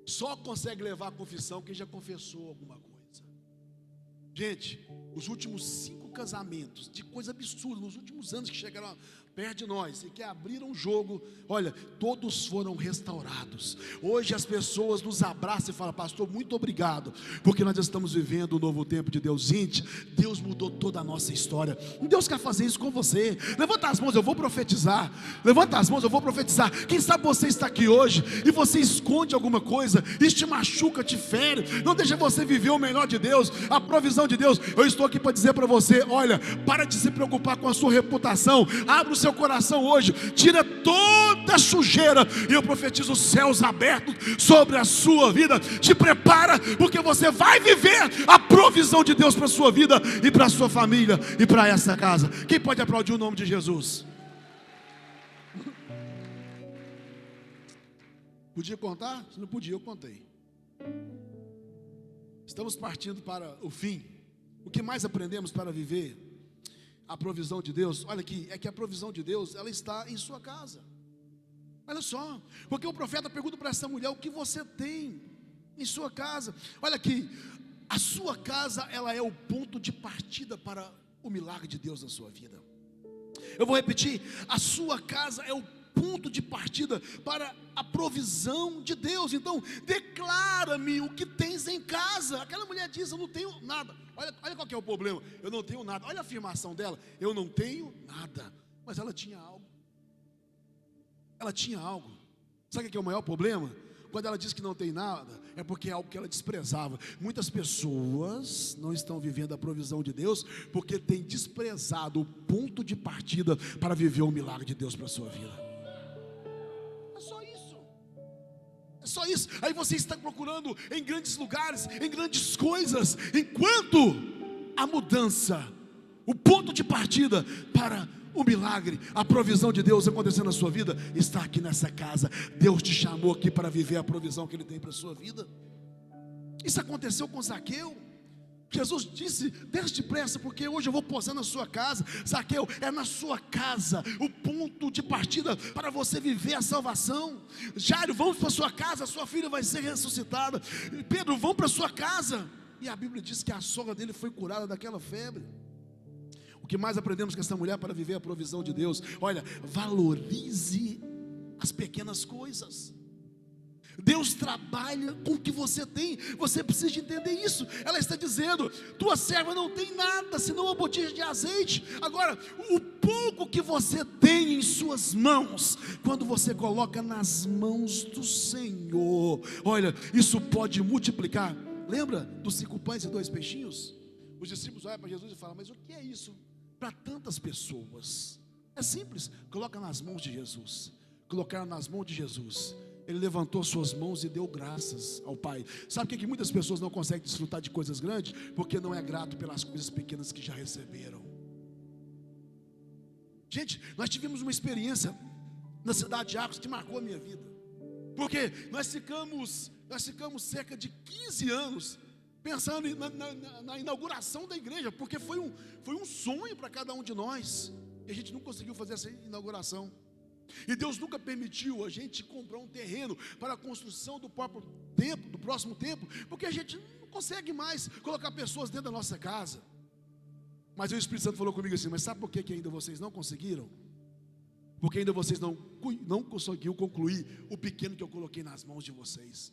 só consegue levar a confissão quem já confessou alguma coisa. Gente, os últimos 5 casamentos, de coisa absurda, nos últimos anos que chegaram perto de nós e que abriram o jogo, olha, todos foram restaurados. Hoje as pessoas nos abraçam e falam: pastor, muito obrigado, porque nós estamos vivendo um novo tempo de Deus. Gente, Deus mudou toda a nossa história, e Deus quer fazer isso com você. Levanta as mãos, eu vou profetizar. Levanta as mãos, eu vou profetizar. Quem sabe você está aqui hoje e você esconde alguma coisa, isso te machuca, te fere, não deixa você viver o melhor de Deus, a provisão de Deus. Eu estou aqui para dizer para você: olha, para de se preocupar com a sua reputação, abre o seu coração hoje, tira toda a sujeira, e eu profetizo os céus abertos sobre a sua vida. Te prepara, porque você vai viver a provisão de Deus para a sua vida e para a sua família e para essa casa. Quem pode aplaudir o nome de Jesus? Podia contar? Se não podia, eu contei. Estamos partindo para o fim. O que mais aprendemos para viver a provisão de Deus? Olha aqui, é que a provisão de Deus, ela está em sua casa. Olha só, porque o profeta pergunta para essa mulher: o que você tem em sua casa? Olha aqui, a sua casa, ela é o ponto de partida para o milagre de Deus na sua vida. Eu vou repetir: a sua casa é o ponto de partida para a provisão de Deus. Então, declara-me o que tens em casa. Aquela mulher diz: eu não tenho nada. Olha qual que é o problema: eu não tenho nada. Olha a afirmação dela: eu não tenho nada. Mas ela tinha algo. Ela tinha algo. Sabe o que é o maior problema? Quando ela diz que não tem nada, é porque é algo que ela desprezava. Muitas pessoas não estão vivendo a provisão de Deus porque têm desprezado o ponto de partida para viver o milagre de Deus para a sua vida. É só isso. Aí você está procurando em grandes lugares, em grandes coisas, enquanto a mudança, o ponto de partida para o milagre, a provisão de Deus acontecendo na sua vida, está aqui nessa casa. Deus te chamou aqui para viver a provisão que Ele tem para a sua vida. Isso aconteceu com Zaqueu. Jesus disse: desce depressa, porque hoje eu vou posar na sua casa. Zaqueu, é na sua casa o ponto de partida para você viver a salvação. Jairo, vamos para a sua casa, a sua filha vai ser ressuscitada. Pedro, vamos para a sua casa. E a Bíblia diz que a sogra dele foi curada daquela febre. O que mais aprendemos com essa mulher para viver a provisão de Deus? Olha, valorize as pequenas coisas. Deus trabalha com o que você tem. Você precisa de entender isso. Ela está dizendo: tua serva não tem nada senão uma botija de azeite. Agora, o pouco que você tem em suas mãos, quando você coloca nas mãos do Senhor, olha, isso pode multiplicar. Lembra dos 5 pães e 2 peixinhos? Os discípulos olham para Jesus e falam: mas o que é isso para tantas pessoas? É simples, coloca nas mãos de Jesus. Colocaram nas mãos de Jesus. Ele levantou suas mãos e deu graças ao Pai. Sabe por que muitas pessoas não conseguem desfrutar de coisas grandes? Porque não é grato pelas coisas pequenas que já receberam. Gente, nós tivemos uma experiência na cidade de Arcos que marcou a minha vida. Porque nós ficamos cerca de 15 anos pensando na inauguração da igreja, porque foi um sonho para cada um de nós, e a gente não conseguiu fazer essa inauguração. E Deus nunca permitiu a gente comprar um terreno para a construção do próprio templo, do próximo templo, porque a gente não consegue mais colocar pessoas dentro da nossa casa. Mas o Espírito Santo falou comigo assim: mas sabe por que ainda vocês não conseguiram? Porque ainda vocês não conseguiram concluir o pequeno que eu coloquei nas mãos de vocês.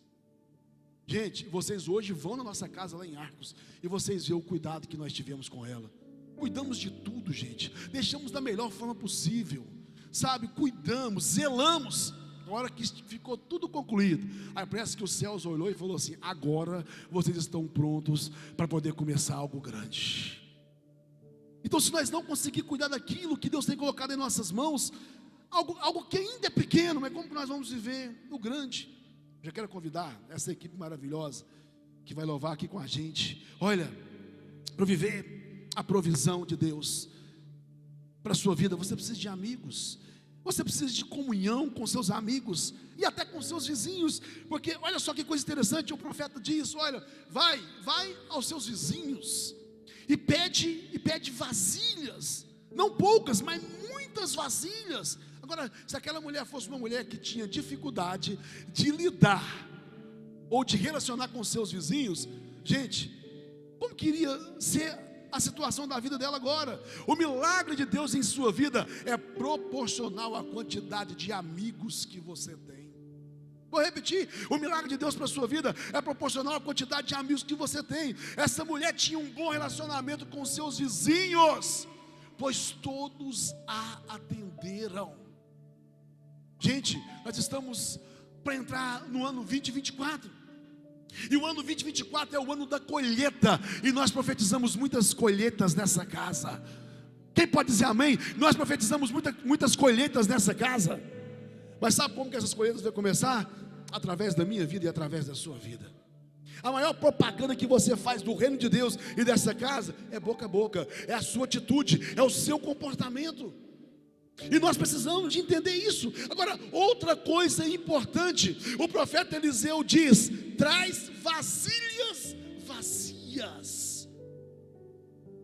Gente, vocês hoje vão na nossa casa lá em Arcos, e vocês veem o cuidado que nós tivemos com ela. Cuidamos de tudo, gente, deixamos da melhor forma possível, sabe, cuidamos, zelamos. Na hora que ficou tudo concluído, aí parece que o céus olhou e falou assim: agora vocês estão prontos para poder começar algo grande. Então, se nós não conseguir cuidar daquilo que Deus tem colocado em nossas mãos, algo que ainda é pequeno, mas como que nós vamos viver o grande? Já quero convidar essa equipe maravilhosa que vai louvar aqui com a gente. Olha, para viver a provisão de Deus para a sua vida, você precisa de amigos. Você precisa de comunhão com seus amigos e até com seus vizinhos, porque olha só que coisa interessante, o profeta diz: olha, vai aos seus vizinhos e pede vasilhas, não poucas, mas muitas vasilhas. Agora, se aquela mulher fosse uma mulher que tinha dificuldade de lidar ou de relacionar com seus vizinhos, gente, como queria ser a situação da vida dela agora? O milagre de Deus em sua vida é proporcional à quantidade de amigos que você tem. Vou repetir: o milagre de Deus para a sua vida é proporcional à quantidade de amigos que você tem. Essa mulher tinha um bom relacionamento com seus vizinhos, pois todos a atenderam. Gente, nós estamos para entrar no ano 2024, e o ano 2024 é o ano da colheita, e nós profetizamos muitas colheitas nessa casa. Quem pode dizer amém? Nós profetizamos muitas colheitas nessa casa. Mas sabe como que essas colheitas vão começar? Através da minha vida e através da sua vida. A maior propaganda que você faz do reino de Deus e dessa casa é boca a boca, é a sua atitude, é o seu comportamento. E nós precisamos de entender isso. Agora, outra coisa importante, o profeta Eliseu diz: traz vasilhas vazias.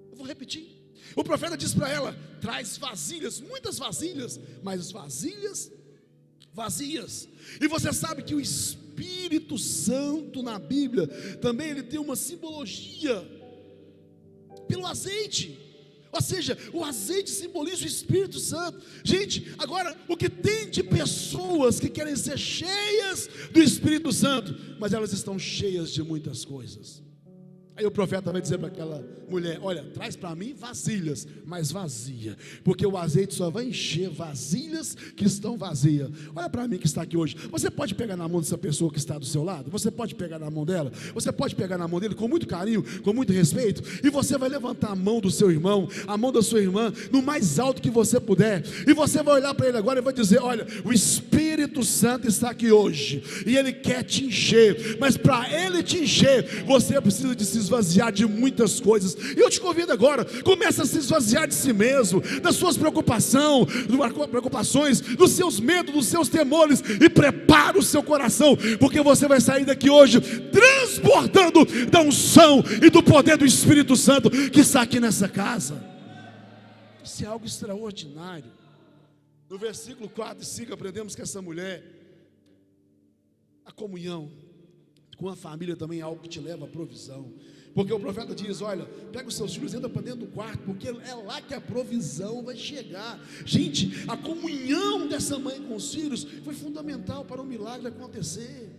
Eu vou repetir. O profeta diz para ela: traz vasilhas, muitas vasilhas, mas vasilhas vazias. E você sabe que o Espírito Santo na Bíblia também ele tem uma simbologia pelo azeite. Ou seja, o azeite simboliza o Espírito Santo. Gente, agora, o que tem de pessoas que querem ser cheias do Espírito Santo, mas elas estão cheias de muitas coisas. Aí o profeta vai dizer para aquela mulher: olha, traz para mim vasilhas, mas vazia, porque o azeite só vai encher vasilhas que estão vazias. Olha para mim que está aqui hoje. Você pode pegar na mão dessa pessoa que está do seu lado, você pode pegar na mão dela, você pode pegar na mão dele com muito carinho, com muito respeito, e você vai levantar a mão do seu irmão, a mão da sua irmã, no mais alto que você puder, e você vai olhar para ele agora e vai dizer: olha, o Espírito Espírito Santo está aqui hoje e Ele quer te encher, mas para Ele te encher, você precisa de se esvaziar de muitas coisas. E eu te convido agora, começa a se esvaziar de si mesmo, das suas preocupações, dos seus medos, dos seus temores, e prepara o seu coração, porque você vai sair daqui hoje transbordando da unção e do poder do Espírito Santo que está aqui nessa casa. Isso é algo extraordinário. No versículo 4 e 5 aprendemos que essa mulher, a comunhão com a família também é algo que te leva à provisão. Porque o profeta diz: olha, pega os seus filhos, entra para dentro do quarto, porque é lá que a provisão vai chegar. Gente, a comunhão dessa mãe com os filhos foi fundamental para o milagre acontecer.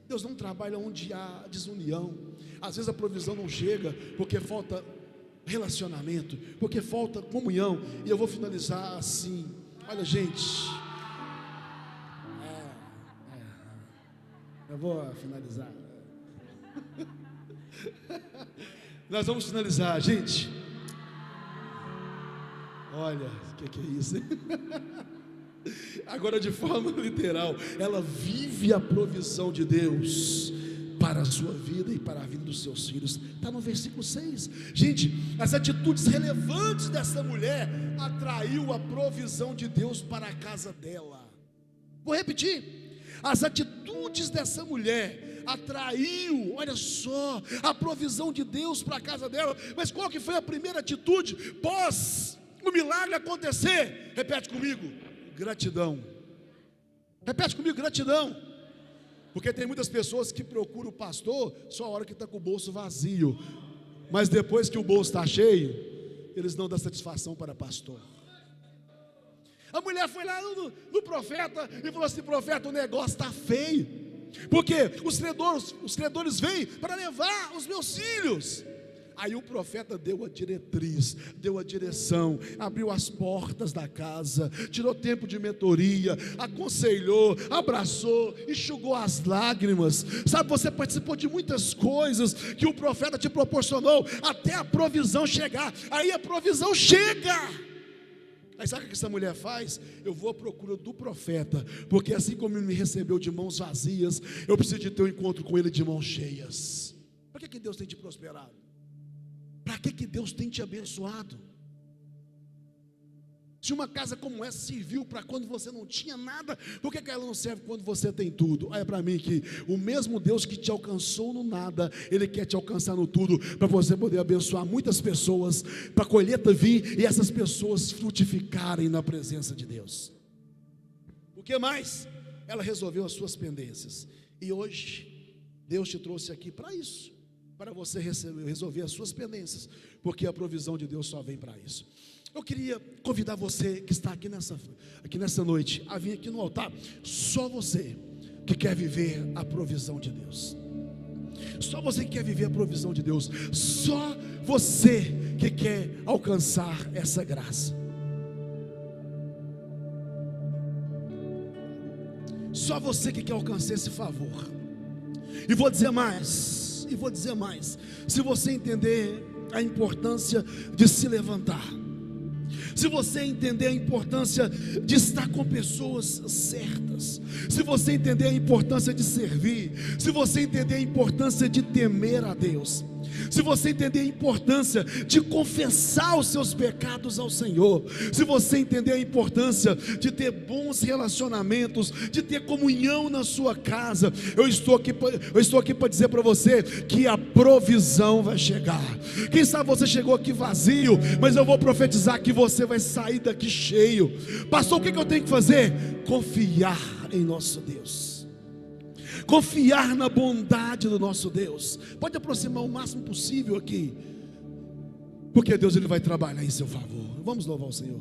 Deus não trabalha onde há desunião. Às vezes a provisão não chega porque falta relacionamento, porque falta comunhão. E eu vou finalizar assim. Olha, gente, eu vou finalizar. Nós vamos finalizar, gente. Olha, o que é isso, hein? Agora, de forma literal, ela vive a provisão de Deus para a sua vida e para a vida dos seus filhos. Está no versículo 6. Gente, as atitudes relevantes dessa mulher atraiu a provisão de Deus para a casa dela. Vou repetir: as atitudes dessa mulher atraiu, olha só, a provisão de Deus para a casa dela. Mas qual que foi a primeira atitude pós o milagre acontecer? Repete comigo: gratidão. Repete comigo: gratidão. Porque tem muitas pessoas que procuram o pastor só a hora que está com o bolso vazio, mas depois que o bolso está cheio, eles não dão satisfação para o pastor. A mulher foi lá no profeta e falou assim: profeta, o negócio está feio, porque os credores vêm para levar os meus filhos. Aí o profeta deu a diretriz, deu a direção, abriu as portas da casa, tirou tempo de mentoria, aconselhou, abraçou, enxugou as lágrimas. Sabe, você participou de muitas coisas que o profeta te proporcionou até a provisão chegar. Aí a provisão chega. Aí sabe o que essa mulher faz? Eu vou à procura do profeta, porque assim como ele me recebeu de mãos vazias, eu preciso de ter um encontro com ele de mãos cheias. Para que Deus tem te prosperado? Para que Deus tem te abençoado? Se uma casa como essa serviu para quando você não tinha nada, por que ela não serve quando você tem tudo? Olha para mim que o mesmo Deus que te alcançou no nada, Ele quer te alcançar no tudo, para você poder abençoar muitas pessoas, para a colheita vir e essas pessoas frutificarem na presença de Deus. O que mais? Ela resolveu as suas pendências. E hoje, Deus te trouxe aqui para isso, para você resolver as suas pendências, porque a provisão de Deus só vem para isso. Eu queria convidar você que está aqui nessa noite a vir aqui no altar. Só você que quer viver a provisão de Deus. Só você que quer viver a provisão de Deus. Só você que quer alcançar essa graça. Só você que quer alcançar esse favor. E vou dizer mais. Se você entender a importância de se levantar, se você entender a importância de estar com pessoas certas, se você entender a importância de servir, se você entender a importância de temer a Deus, se você entender a importância de confessar os seus pecados ao Senhor, se você entender a importância de ter bons relacionamentos, de ter comunhão na sua casa, eu estou aqui para dizer para você que a provisão vai chegar. Quem sabe você chegou aqui vazio, mas eu vou profetizar que você vai sair daqui cheio. Pastor, o que eu tenho que fazer? Confiar em nosso Deus, confiar na bondade do nosso Deus. Pode aproximar o máximo possível aqui, porque Deus ele vai trabalhar em seu favor. Vamos louvar o Senhor.